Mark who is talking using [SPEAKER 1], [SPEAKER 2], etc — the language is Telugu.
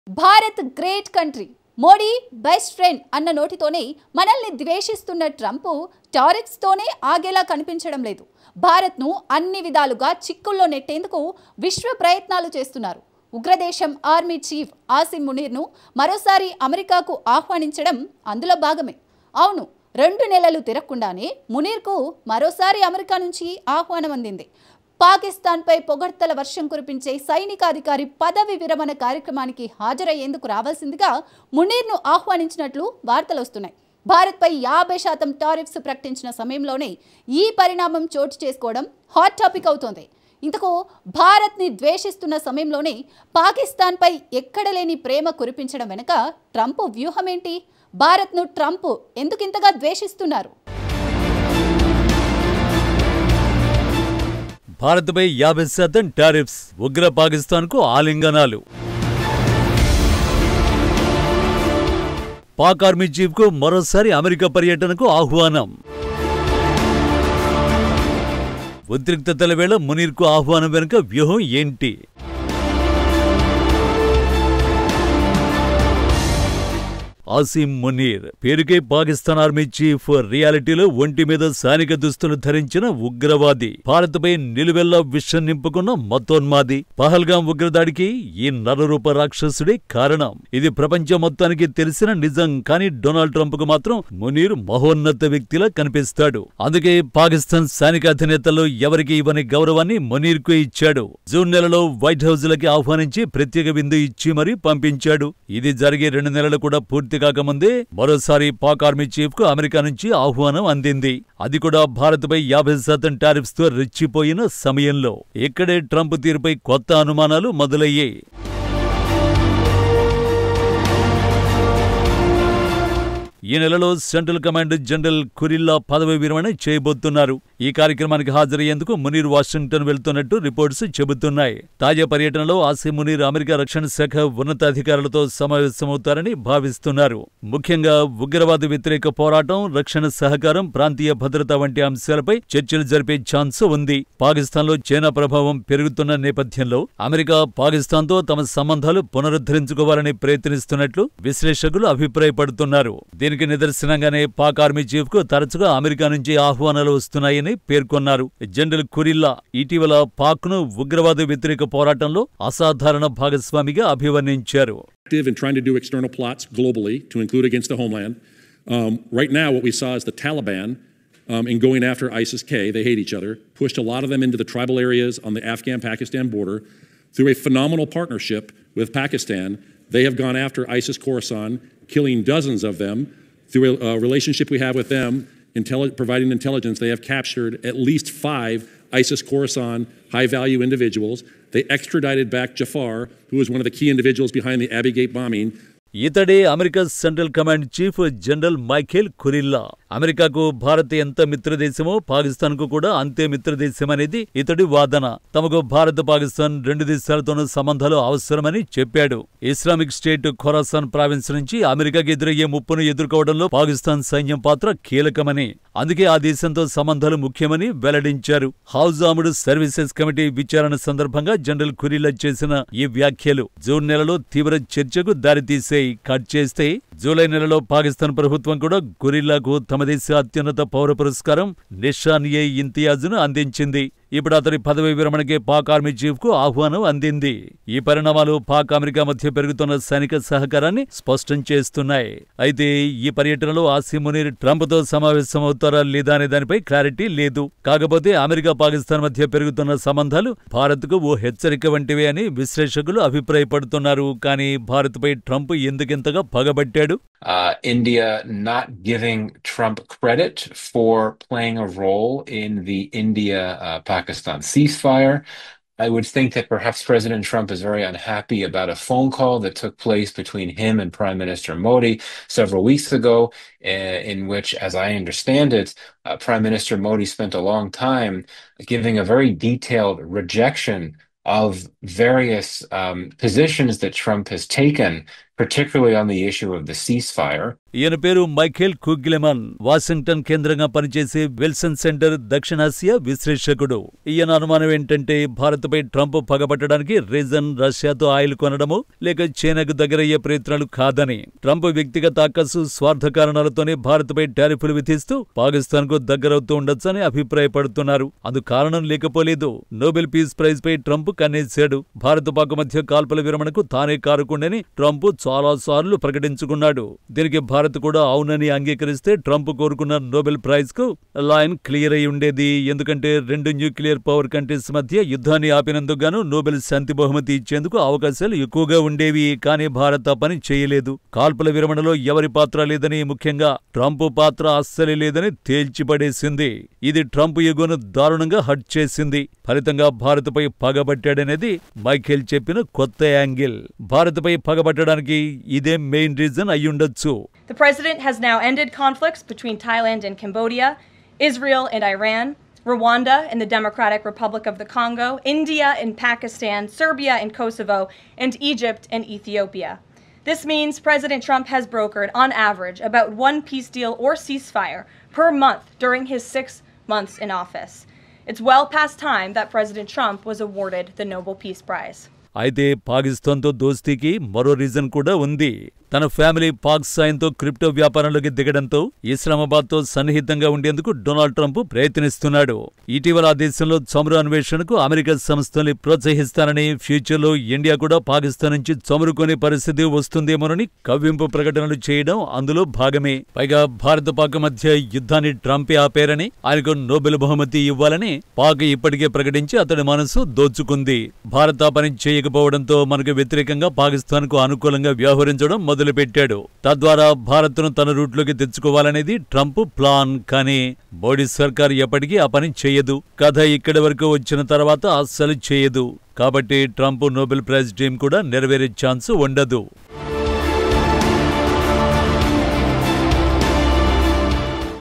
[SPEAKER 1] Bharat great country, Modi best friend అన్న నోటితోనే మనల్ని ద్వేషిస్తున్న ట్రంప్ టారిఫ్స్తోనే ఆగేలా కనిపించడం లేదు. భారత్ను అన్ని విధాలుగా చిక్కుల్లో నెట్టేందుకు విశ్వ ప్రయత్నాలు చేస్తున్నారు. ఉగ్రదేశం ఆర్మీ చీఫ్ ఆసిమ్ మునీర్ను మరోసారి అమెరికాకు ఆహ్వానించడం అందులో భాగమే. అవును, 2 నెలలు తిరగకుండానే మునీర్కు మరోసారి అమెరికా నుంచి ఆహ్వానం అందింది. పాకిస్తాన్పై పొగడ్తల వర్షం కురిపించే సైనికాధికారి పదవి విరమణ కార్యక్రమానికి హాజరయ్యేందుకు రావాల్సిందిగా మునీర్ను ఆహ్వానించినట్లు వార్తలు వస్తున్నాయి. భారత్పై 50% టారిఫ్స్ ప్రకటించిన సమయంలోనే ఈ పరిణామం చోటు చేసుకోవడం హాట్ టాపిక్ అవుతోంది. ఇంతకు భారత్ని ద్వేషిస్తున్న సమయంలోనే పాకిస్తాన్పై ఎక్కడలేని ప్రేమ కురిపించడం వెనుక ట్రంప్ వ్యూహమేంటి? భారత్ను ట్రంప్ ఎందుకింతగా ద్వేషిస్తున్నారు?
[SPEAKER 2] భారత్పై 50% టారిఫ్స్, ఉగ్ర పాకిస్తాన్కు ఆలింగనాలు. పాక్ ఆర్మీ చీఫ్కు మరోసారి అమెరికా పర్యటనకు ఆహ్వానం. ఉద్రిక్తతల వేళ మునీర్కు ఆహ్వానం వెనుక వ్యూహం ఏంటి? ఆసిమ్ మునీర్ పేరుకే పాకిస్తాన్ ఆర్మీ చీఫ్, రియాలిటీలో ఒంటి మీద సైనిక దుస్తులు ధరించిన ఉగ్రవాది. భారత్పై నిలువెల్లా విషం నింపుకున్న మతోన్మాది. పహల్గాం ఉగ్రదాడికి ఈ నరరూప రాక్షసుడే కారణం. ఇది ప్రపంచం మొత్తానికి తెలిసిన నిజం. కానీ డొనాల్డ్ ట్రంప్ కు మాత్రం మునీర్ మహోన్నత వ్యక్తిలా కనిపిస్తాడు. అందుకే పాకిస్తాన్ సైనిక అధినేతల్లో ఎవరికి ఇవ్వని గౌరవాన్ని మునీర్ కు ఇచ్చాడు. జూన్ నెలలో వైట్ హౌస్ లకి ఆహ్వానించి ప్రత్యేక విందు ఇచ్చి మరీ పంపించాడు. ఇది జరిగే 2 నెలలు కూడా పూర్తి కాకముందే మరోసారి పాక్ ఆర్మీ చీఫ్ కు అమెరికా నుంచి ఆహ్వానం అందింది. అది కూడా భారత్పై 50% టారిఫ్స్ తో రెచ్చిపోయిన సమయంలో. ఇక్కడే ట్రంప్ తీరుపై కొత్త అనుమానాలు మొదలయ్యాయి. ఈ నెలలో సెంట్రల్ కమాండ్ జనరల్ కురిల్లా పదవి విరమణ చేయబోతున్నారు. ఈ కార్యక్రమానికి హాజరయ్యేందుకు మునీర్ వాషింగ్టన్ వెళ్తున్నట్టు రిపోర్ట్స్ చెబుతున్నాయి. తాజా పర్యటనలో ఆసిమ్ మునీర్ అమెరికా రక్షణ శాఖ ఉన్నతాధికారులతో సమావేశమవుతారని భావిస్తున్నారు. ముఖ్యంగా ఉగ్రవాద వ్యతిరేక పోరాటం, రక్షణ సహకారం, ప్రాంతీయ భద్రత వంటి అంశాలపై చర్చలు జరిపే ఛాన్స్ ఉంది. పాకిస్తాన్లో చైనా ప్రభావం పెరుగుతున్న నేపథ్యంలో అమెరికా పాకిస్తాన్తో తమ సంబంధాలు పునరుద్ధరించుకోవాలని ప్రయత్నిస్తున్నట్లు విశ్లేషకులు అభిప్రాయపడుతున్నారు. దీనికి నిదర్శనంగానే పాక్ ఆర్మీ చీఫ్ కు తరచుగా అమెరికా నుంచి ఆహ్వానాలు వస్తున్నాయని పేర్కొన్నారు. జనరల్ కురిల్లా ఇటీవల పాక్ ను ఉగ్రవాద వ్యతిరేక పోరాటంలో అసాధారణ భాగస్వామిగా అభివర్ణించారు.
[SPEAKER 3] And trying to do external plots globally to include against the homeland. Right now, what we saw is the Taliban, in going after ISIS-K, they hate each other, pushed a lot of them into the tribal areas on the Afghan-Pakistan border. Through a phenomenal partnership with Pakistan, they have gone after ISIS-Khorasan, killing dozens of them. Through a relationship we have with them, providing intelligence, they have captured at least 5 ISIS-Khorasan high-value individuals. They extradited back Jafar, who was one of the key individuals behind the Abbey Gate bombing.
[SPEAKER 2] ఇతడే America central command chief general Michael Kurilla. అమెరికాకు భారత్ ఎంత మిత్రదేశమో పాకిస్తాన్ కు కూడా అంతే మిత్రదేశమనేది ఇతడి వాదన. తమకు భారత్, పాకిస్తాన్ 2 దేశాలతోనూ సంబంధాలు అవసరమని చెప్పాడు. ఇస్లామిక్ స్టేట్ ఖొరాసాన్ ప్రావిన్స్ నుంచి అమెరికాకి ఎదురయ్యే ముప్పును ఎదుర్కోవడంలో పాకిస్తాన్ సైన్యం పాత్ర కీలకమని, అందుకే ఆ దేశంతో సంబంధాలు ముఖ్యమని వెల్లడించారు. హౌస్ ఆర్మ్డ్ సర్వీసెస్ కమిటీ విచారణ సందర్భంగా జనరల్ కురిల్లా చేసిన ఈ వ్యాఖ్యలు జూన్ నెలలో తీవ్ర చర్చకు దారితీశాయి. కట్ చేస్తే జూలై నెలలో పాకిస్తాన్ ప్రభుత్వం కూడా కురిల్లాకు తమ దేశ అత్యున్నత పౌర పురస్కారం నిషాన్-ఏ-ఇంతియాజ్ను అందించింది. ఇప్పుడు అతని పదవి విరమణకే పాక్ ఆర్మీ చీఫ్ కు ఆహ్వానం అందింది. ఈ పరిణామాలు పాక్ అమెరికా మధ్య పెరుగుతున్న సైనిక సహకారాన్ని స్పష్టం చేస్తున్నాయి. అయితే ఈ పర్యటనలో ఆసిమ్ మునీర్ ట్రంప్ తో సమావేశమవుతారా లేదా అనే దానిపై క్లారిటీ లేదు. కాకపోతే అమెరికా, పాకిస్తాన్ మధ్య పెరుగుతున్న సంబంధాలు భారత్ కు ఓ హెచ్చరిక వంటివే అని విశ్లేషకులు అభిప్రాయపడుతున్నారు. కానీ భారత్ పై Trump ఎందుకింతగా పగబట్టాడు?
[SPEAKER 4] India not giving Trump credit for playing a role in the India-Pakistan ceasefire. I would think that perhaps President Trump is very unhappy about a phone call that took place between him and Prime Minister Modi several weeks ago, in which, as I understand it, Prime Minister Modi spent a long time giving a very detailed rejection of various positions that Trump has taken particularly on the issue of the ceasefire.
[SPEAKER 2] ఈయన పేరు మైఖేల్ కుగ్లెమన్. వాషింగ్టన్ కేంద్రంగా పనిచేసే విల్సన్ సెంటర్ దక్షిణాసియా విశ్లేషకుడు. ఈయన అనుమానం ఏంటంటే భారత్పై ట్రంప్ పగబట్టడానికి రీజన్ రష్యాతో ఆయిల్ కొనడము లేక చైనాకు దగ్గరయ్యే ప్రయత్నాలు కాదని. ట్రంప్ వ్యక్తిగత అక్కసు స్వార్థ కారణాలతోనే భారత్పై టారిఫ్లు విధిస్తూ పాకిస్తాన్ కు దగ్గరవుతూ ఉండొచ్చని అభిప్రాయపడుతున్నారు. అందుకు కారణం లేకపోలేదు. నోబెల్ పీస్ ప్రైజ్ పై ట్రంప్ కన్నేశాడు. భారత్ పాక్ మధ్య కాల్పుల విరమణకు తానే కారుకుండని ట్రంప్ చాలా సార్లు ప్రకటించుకున్నాడు. దీనికి భారత్ కూడా అవునని అంగీకరిస్తే ట్రంప్ కోరుకున్న నోబెల్ ప్రైజ్ కు లైన్ క్లియర్ అయి ఉండేది. ఎందుకంటే 2 న్యూక్లియర్ పవర్ కంట్రీస్ మధ్య యుద్ధాన్ని ఆపినందుకు గాను నోబెల్ శాంతి బహుమతి ఇచ్చేందుకు అవకాశాలు ఎక్కువగా ఉండేవి. కానీ భారత్ ఆ పని చేయలేదు. కాల్పుల విరమణలో ఎవరి పాత్ర లేదని, ముఖ్యంగా ట్రంప్ పాత్ర అస్సలే లేదని తేల్చిపడేసింది. ఇది ట్రంప్ ఎగోను దారుణంగా హర్ట్ చేసింది. ఫలితంగా భారత్పై పగబట్టాడనేది మైఖేల్ చెప్పిన కొత్త యాంగిల్. భారత్పై పగబట్టడానికి ఇదే మెయిన్ రీజన్ అయ్యుండొచ్చు.
[SPEAKER 5] The president has now ended conflicts between Thailand and Cambodia, Israel and Iran, Rwanda and the Democratic Republic of the Congo, India and Pakistan, Serbia and Kosovo, and Egypt and Ethiopia. This means President Trump has brokered, on average, about 1 peace deal or ceasefire per month during his 6 months in office. It's well past time that President Trump was awarded the Nobel Peace Prize.
[SPEAKER 2] అయితే పాకిస్తాన్తో దోస్తీకి మరో రీజన్ కూడా ఉంది. తన ఫ్యామిలీ పాక్ సాయంతో క్రిప్టో వ్యాపారంలోకి దిగడంతో ఇస్లామాబాద్తో సన్నిహితంగా ఉండేందుకు డొనాల్డ్ ట్రంప్ ప్రయత్నిస్తున్నాడు. ఇటీవల ఆ దేశంలో చమురు అన్వేషణకు అమెరికా సంస్థల్ని ప్రోత్సహిస్తానని, ఫ్యూచర్లో ఇండియా కూడా పాకిస్తాన్ నుంచి చమురు కొనే పరిస్థితి వస్తుందేమోనని కవ్వింపు ప్రకటనలు చేయడం అందులో భాగమే. పైగా భారత్ పాక్ మధ్య యుద్ధాన్ని ట్రంపే ఆపేరని, ఆయనకు నోబెల్ బహుమతి ఇవ్వాలని పాక్ ఇప్పటికే ప్రకటించి అతడి మనసు దోచుకుంది. భారత్ ఆ పని చేయకపోవడంతో మనకు వ్యతిరేకంగా పాకిస్తాన్ కు అనుకూలంగా వ్యవహరించడం మొదలుపెట్టాడు. తద్వారా భారత్ను తన రూట్లోకి తెచ్చుకోవాలనేది ట్రంప్ ప్లాన్. కానీ మోడీ సర్కార్ ఎప్పటికీ ఆ పని చేయదు. కథ ఇక్కడి వరకు వచ్చిన తర్వాత అస్సలు చేయదు. కాబట్టి ట్రంప్ నోబెల్ ప్రైజ్ డ్రీమ్ కూడా నెరవేరే ఛాన్స్ ఉండదు.